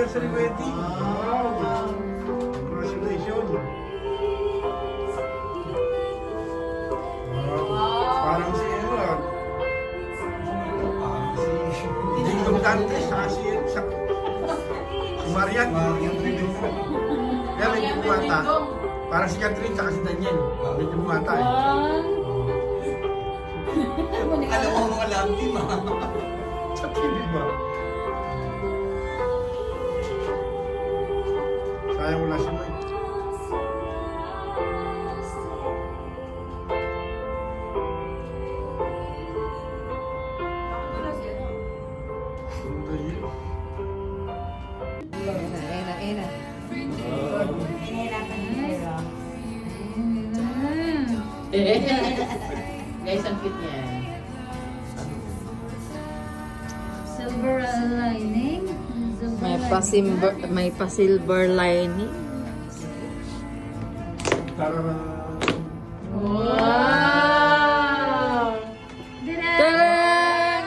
Anniversary wedding. Wow! Congratulations! Wow! Parang si ano ah. Hindi ko Dantes, saka si Marian. Kaya may bumata. Parang si Catherine, saka si Daniel. May bumata eh. Alam mo mga love team ha? Sa TV ba? Sayang wala si Mike. Ganda yun. Era. Guys, ang cute niya. Silver lining. May pa-silver lining. Tarara. Wow! Taran!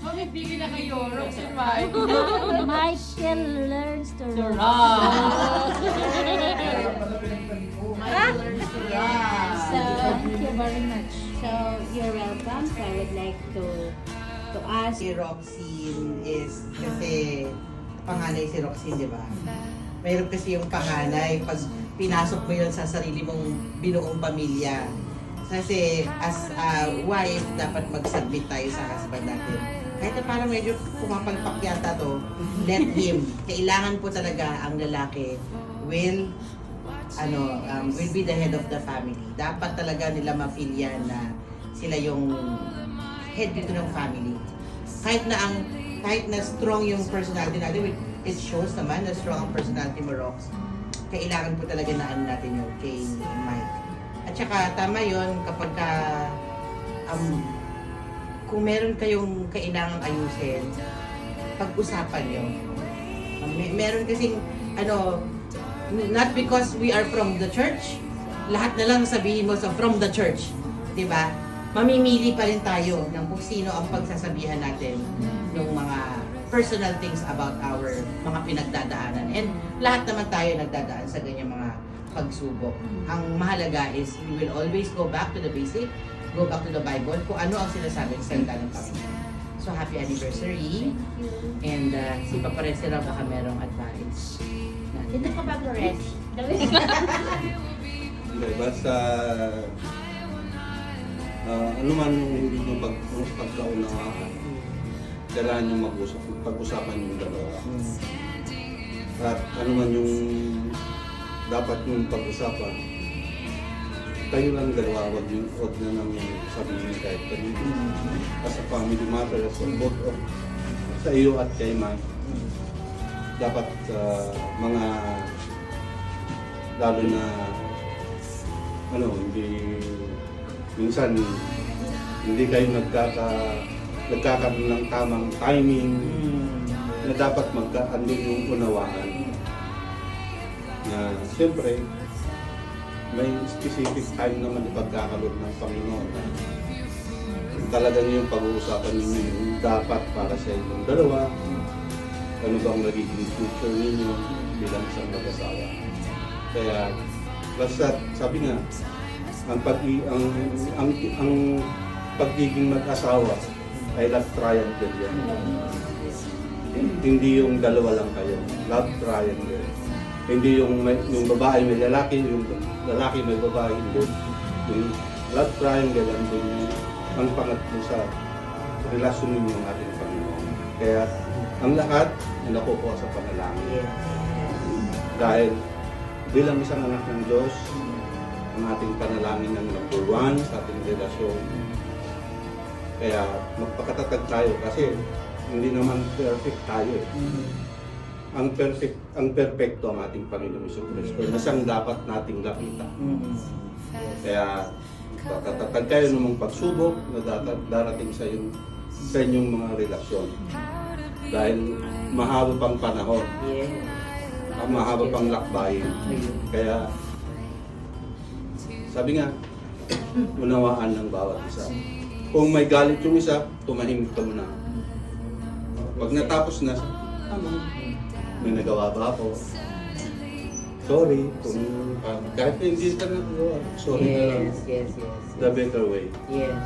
Mami, bigyan na kayo. Rox and Mike. Michael learns to To rock. rock. Michael learns to rock. So, thank you very much. So, you're welcome. So, I would like to ask. Si Roxine is kasi panganay si Roxine, di ba? Mayroon kasi yung panganay pag pinasok mo yun sa sarili mong binuong pamilya. Kasi as a wife, dapat mag-submit tayo sa husband natin. Kahit na parang medyo pumapalpak yata to, let him. Kailangan po talaga ang lalaki will be the head of the family. Dapat talaga nila ma-feel yan na sila yung head dito ng family. Kahit na strong yung personality natin, it shows naman na strong ang personality mo, Rox. Kailangan po talaga na natin yun kay Mike. At saka tama yun kapag kung meron kayong kailangang ayusin, pag-usapan yun. Meron kasing not because we are from the church, lahat na lang sabihin mo from the church, di ba? Mamimili pa rin tayo ng kung sino ang pagsasabihan natin ng mga personal things about our mga pinagdadaanan. And lahat naman tayo nagdadaan sa ganyan mga pagsubok. Ang mahalaga is we will always go back to the basic, go back to the Bible, kung ano ang sinasabi sa salita ng Panginoon. So happy anniversary. And si Papa Resi raw baka merong advice. Dito ka ba, Flores? Hindi, basta ano man hindi nyo pagkaunawaan, kailangan nyo pag-usapan yung dalawa. At ano man yung dapat yung pag-usapan, kayo lang dalawa, wag na namin sabihin kahit kanino. As a family matter, as both of sa iyo at kay Mike, dapat mga lalo na minsan hindi kayo nagkakaroon ng tamang timing na dapat andun yung unawaan na siyempre may specific time naman na pagkakaroon ng Panginoon na talagang yung pag-uusapan ninyo yung dapat para sa inyong dalawa, ano ba ang nagiging future ninyo bilang isang mag-asawa. Kaya basta sabi nga, ang pagiging mag-asawa ay love triangle yan. Hindi yung dalawa lang kayo, love triangle. Hindi yung babae may lalaki, yung lalaki may babae, hindi. Yung love triangle ang pangatlo sa relasyon ninyo ng ating Panginoon. Kaya ang lahat ay nakukuha sa panalangin. Dahil bilang isang anak ng Diyos, ang ating panalangin ng number one sa ating relasyon. Kaya magpakatatag tayo kasi hindi naman perfect tayo eh. Ang perfecto ang ating Panginoon Jesucristo na siyang dapat nating lapitan. Kaya pakatatag kayo ng mga pagsubok na darating sa inyong mga relasyon. Dahil mahaba pang panahon. Ang mahaba pang lakbayin. Kaya sabi nga, unawaan ng bawat isa. Kung may galit yung isa, tumahimik ka muna. Pag natapos na, may nagawa ba ako? Sorry, kung kahit hindi ka nagawa, sorry na lang. Yes. The better way. Yes.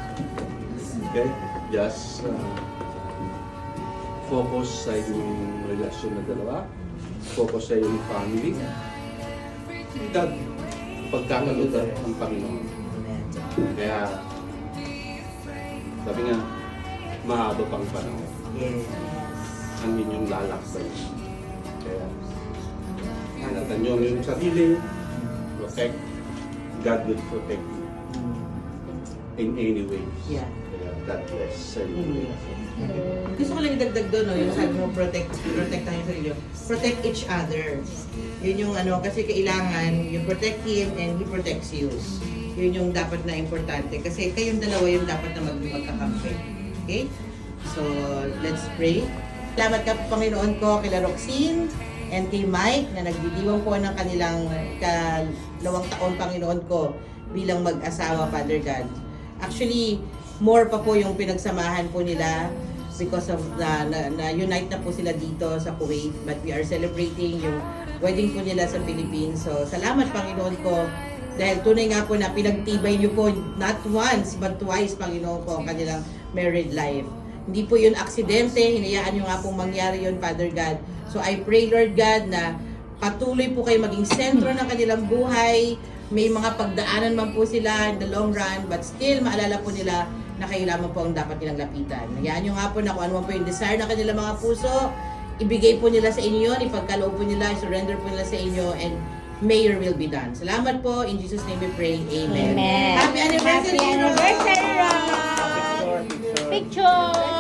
Okay? Just focus sa inyong relasyon na dalawa. Focus sa inyong family. God, pagkakalutan ang Panginoon. Amen. Kaya, sabi nga, mahaba pang panahon Yes. ang inyong lalakbay. Kaya, ingatan nyo yung sarili, protect. God will protect you in any way. Yeah. Kaya, God bless sa inyo. Gusto ko lang idagdag doon, no, yung sabi mo, protect tayo sa sarili. Protect each other. Yun yung ano, kasi kailangan, you protect him and he protects you. Yun yung dapat na importante. Kasi kayong dalawa yung dapat na magkakampi. Okay? So, let's pray. Salamat ka, Panginoon ko, kila Roxine and kay Mike na nagdidiwang po ng kanilang kalawang taon, Panginoon ko, bilang mag-asawa, Father God. Actually, more pa po yung pinagsamahan po nila because of na-unite na po sila dito sa Kuwait, but we are celebrating yung wedding po nila sa Philippines. So, salamat, Panginoon ko, dahil tunay nga po na pinagtibay niyo po not once but twice, Panginoon ko, ang kanilang married life. Hindi po yun aksidente, hinayaan niyo nga pong mangyari yun, Father God. So, I pray, Lord God, na patuloy po kayo maging sentro ng kanilang buhay. May mga pagdaanan man po sila in the long run, but still maalala po nila na kayo lamang po ang dapat nilang lapitan. Hayaan nyo nga po na kung ano man po yung desire ng kanilang mga puso, ibigay po nila sa inyo yun, ipagkaloob po nila, surrender po nila sa inyo, and may your will be done. Salamat po. In Jesus' name we pray. Amen. Amen. Happy anniversary, Happy anniversary, Rob! Picture. Picture!